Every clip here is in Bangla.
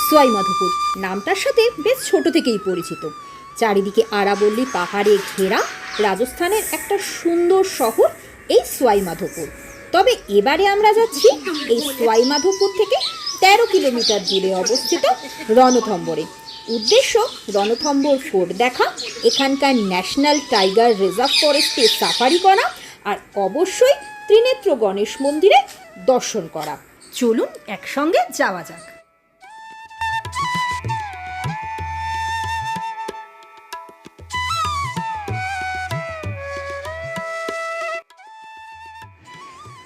সোয়াই মাধোপুর নামটার সাথে বেশ ছোট থেকেই পরিচিত। চারিদিকে আরাবল্লী পাহাড়ে ঘেরা রাজস্থানের একটা সুন্দর শহর এই সোয়াই মাধোপুর। তবে এবারে আমরা যাচ্ছি এই সোয়াই মাধোপুর থেকে 13 কিলোমিটার দূরে অবস্থিত রণথম্বরে। উদ্দেশ্য রণথম্বর ফোর্ট দেখা, এখানকার ন্যাশনাল টাইগার রিজার্ভ ফরেস্টে সাফারি করা, আর অবশ্যই ত্রিনেত্র গণেশ মন্দিরে দর্শন করা। চলুন একসঙ্গে যাওয়া যাক।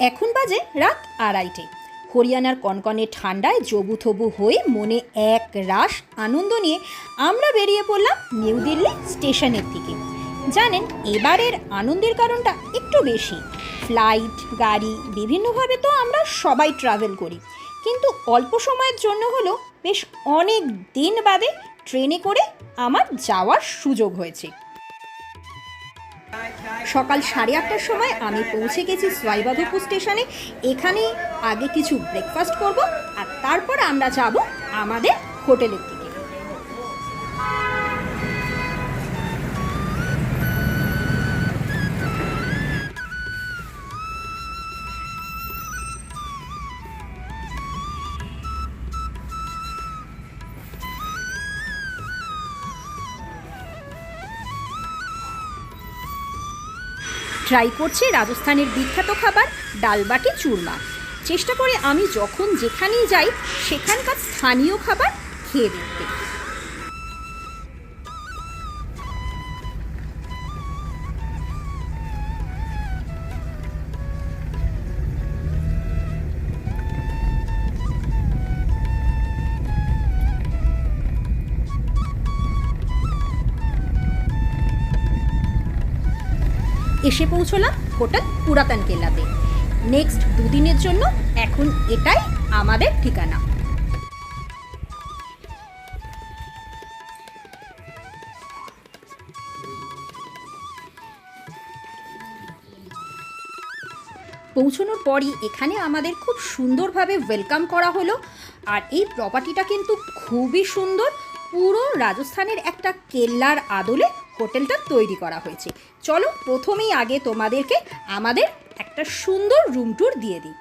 এখন বাজে রাত 2:30। হরিয়ানার কনকনে ঠান্ডায় জবুথবু হয়ে মনে এক রাশ আনন্দ নিয়ে আমরা বেরিয়ে পড়লাম নিউ দিল্লি স্টেশনের দিকে। জানেন, এবারের আনন্দের কারণটা একটু বেশি। ফ্লাইট, গাড়ি, বিভিন্নভাবে তো আমরা সবাই ট্রাভেল করি, কিন্তু অল্প সময়ের জন্য হলো বেশ অনেক দিন বাদে ট্রেনে করে আমার যাওয়ার সুযোগ হয়েছে। সকাল 8:30টার সময় আমি পৌঁছে গেছি সোয়াই মাধোপুর স্টেশনে। এখানে আগে কিছু ব্রেকফাস্ট করব, আর তারপর আমরা যাব আমাদের হোটেলের দিকে। ট্রাই করছি রাজস্থানের বিখ্যাত খাবার ডাল বাটি চূরমা। চেষ্টা করি আমি যখন যেখানেই যাই সেখানকার স্থানীয় খাবার খেয়ে দেখতে। এসে পৌঁছলাম হোটেল পুরাতন কেল্লাতে। নেক্সট 2 দিনের জন্য এখন এটাই আমাদের ঠিকানা। পৌঁছানোর পরই এখানে আমাদের খুব সুন্দরভাবে ওয়েলকাম করা হলো। আর এই প্রপার্টিটা কিন্তু খুবই সুন্দর। পুরো রাজস্থানের একটা কেল্লার আদলে হোটেলটা তৈরি করা হয়েছে। চলো প্রথমেই আগে তোমাদেরকে আমাদের একটা সুন্দর রুম ট্যুর দিয়ে দিই।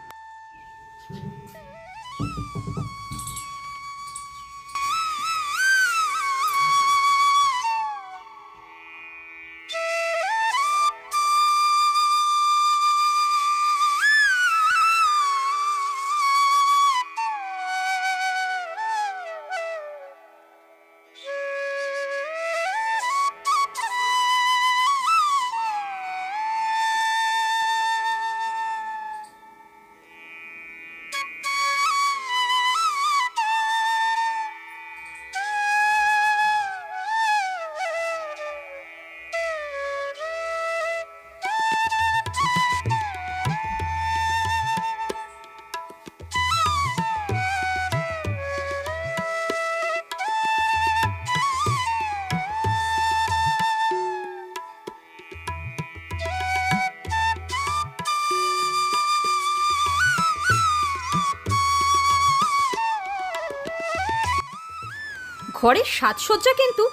ঘরের সাজসজ্জা কিন্তু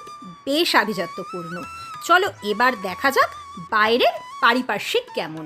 বেশ আভিজাত্যপূর্ণ। চলো এবার দেখা যাক বাইরের পারিপার্শ্বিক কেমন।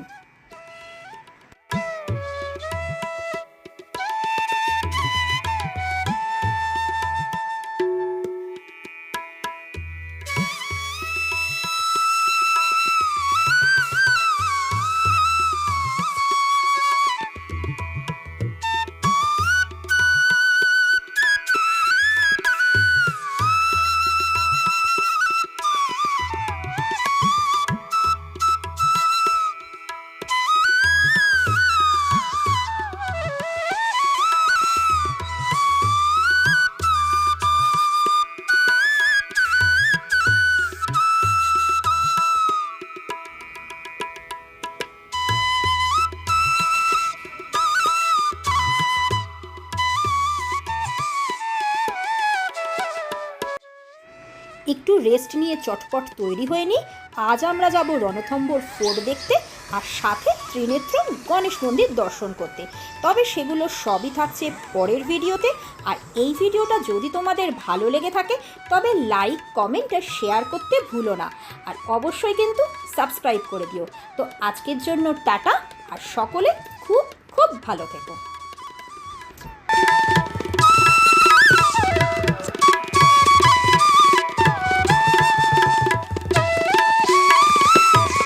একটু রেস্ট নিয়ে চটপট তৈরি হয়ে নিই। আজ আমরা যাব রণথম্বর ফোর্ট দেখতে। আর সাথে ত্রিনেত্র গণেশ মন্দির দর্শন করতে। তবে সেগুলো সবই থাকছে পরের ভিডিওতে। আর এই ভিডিওটা যদি তোমাদের ভালো লেগে থাকে তবে লাইক, কমেন্ট আর শেয়ার করতে ভুলো না। আর অবশ্যই কিন্তু সাবস্ক্রাইব করে দিও। তো আজকের জন্য টাটা, আর সকলে খুব খুব ভালো থেকো।